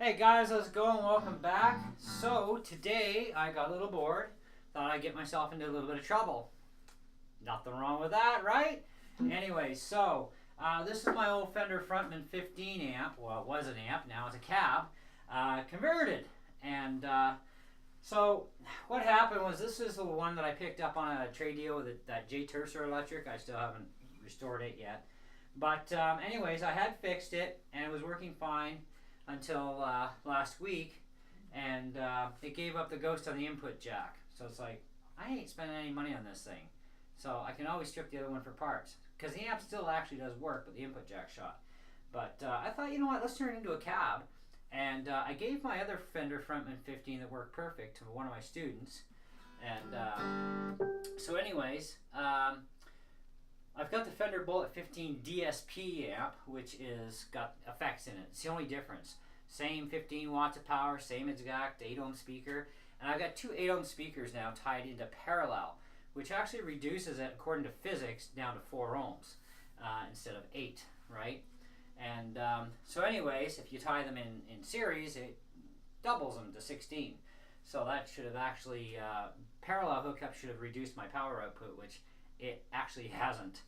Hey guys, how's it going? Welcome back. So today I got a little bored. Thought I'd get myself into a little bit of trouble. Nothing wrong with that, right? Anyway, so this is my old Fender Frontman 15 amp. Well, it was an amp, now it's a cab. Converted. And so what happened was this is the one that I picked up on a trade deal with that J. Tercer Electric. I still haven't restored it yet. But anyways, I had fixed it and it was working fine until last week, and it gave up the ghost on the input jack. So it's like, I ain't spending any money on this thing. So I can always strip the other one for parts, because the amp still actually does work, but the input jack shot. But I thought, you know what, let's turn it into a cab. And I gave my other Fender Frontman 15 that worked perfect to one of my students. And so anyways, I've got the Fender Bullet 15 DSP amp, which is got effects in it. It's the only difference. Same 15 watts of power, same exact 8 ohm speaker. And I've got two 8 ohm speakers now tied into parallel, which actually reduces it, according to physics, down to 4 ohms instead of 8, right? And so anyways, if you tie them in series, it doubles them to 16. So that should have actually, parallel hookup should have reduced my power output, which it actually hasn't,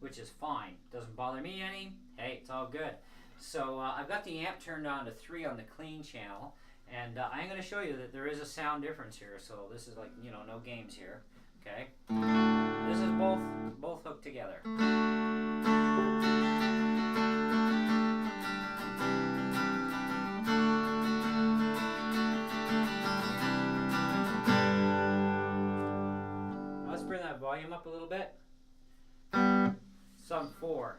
which is fine. Doesn't bother me any. Hey, it's all good. So I've got the amp turned on to 3 on the clean channel, and I'm going to show you that there is a sound difference here. So this is like, you know, no games here. Okay, this is both hooked together. Let's bring that volume up a little bit. Sub 4.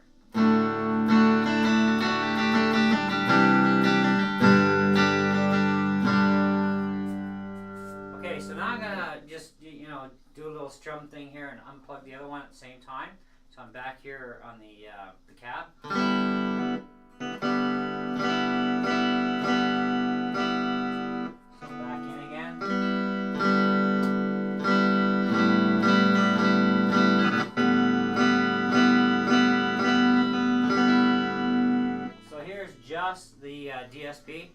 Okay, so now I'm gonna just, you know, do a little strum thing here and unplug the other one at the same time. So I'm back here on the cab. So back in again. So here's just the DSP.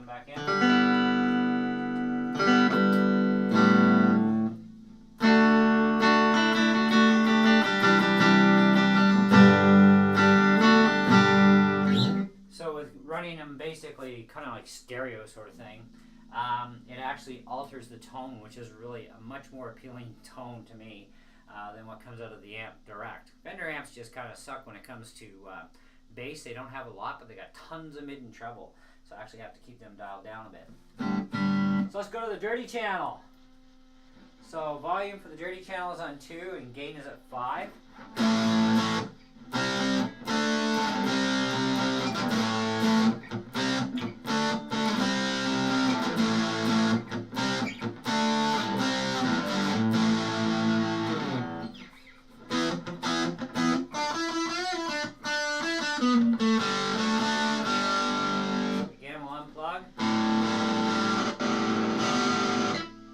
Back in. So with running them basically kind of like stereo sort of thing, it actually alters the tone, which is really a much more appealing tone to me than what comes out of the amp direct. Fender amps just kind of suck when it comes to bass. They don't have a lot, but they got tons of mid and treble. So I actually have to keep them dialed down a bit. So let's go to the dirty channel. So volume for the dirty channel is on 2 and gain is at 5.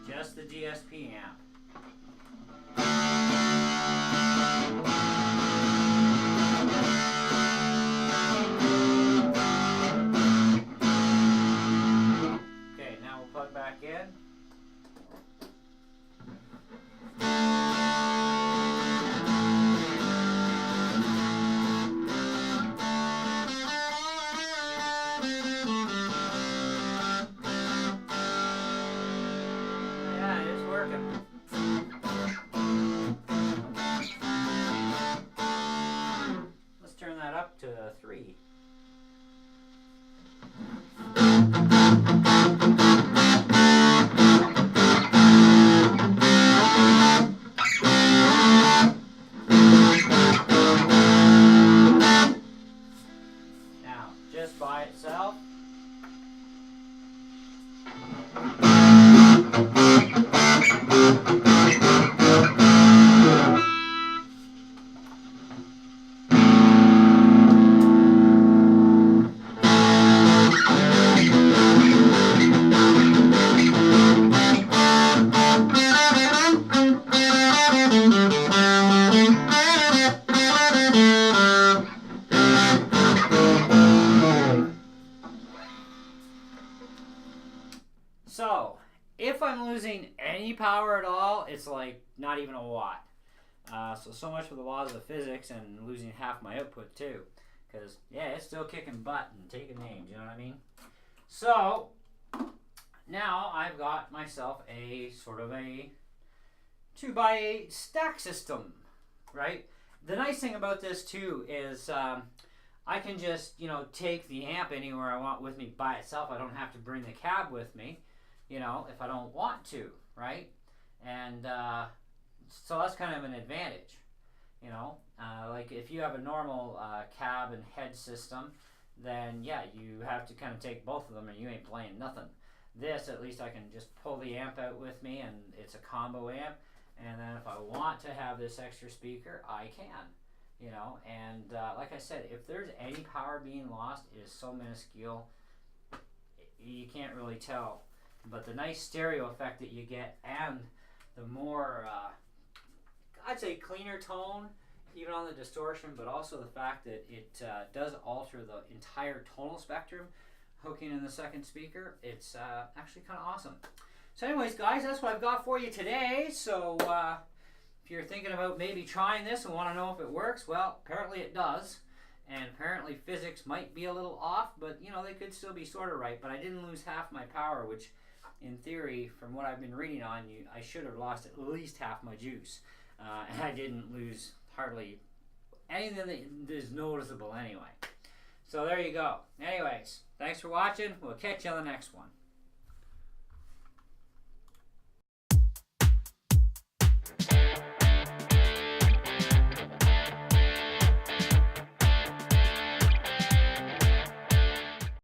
Just the DSP amp. Okay, now we'll plug back in. Let's turn that up to 3. Now, just by itself. losing any power at all, it's like not even a watt. So much for the laws of physics and losing half my output too. Because, yeah, it's still kicking butt and taking names, you know what I mean? So, now I've got myself a sort of a 2x8 stack system, right? The nice thing about this too is I can just, take the amp anywhere I want with me by itself. I don't have to bring the cab with me, if I don't want to, right? And so that's kind of an advantage, like if you have a normal cab and head system, then yeah, you have to kind of take both of them and you ain't playing nothing. This, at least I can just pull the amp out with me and it's a combo amp, and then if I want to have this extra speaker, I can. And like I said, if there's any power being lost, it is so minuscule, you can't really tell. But the nice stereo effect that you get, and the more, I'd say cleaner tone, even on the distortion, but also the fact that it does alter the entire tonal spectrum, hooking in the second speaker, it's actually kind of awesome. So anyways, guys, that's what I've got for you today. So, if you're thinking about maybe trying this and want to know if it works, well, apparently it does. And apparently physics might be a little off, but, they could still be sort of right. But I didn't lose half my power, which, in theory, from what I've been reading on, I should have lost at least half my juice. And I didn't lose hardly anything that is noticeable anyway. So there you go. Anyways, thanks for watching. We'll catch you on the next one.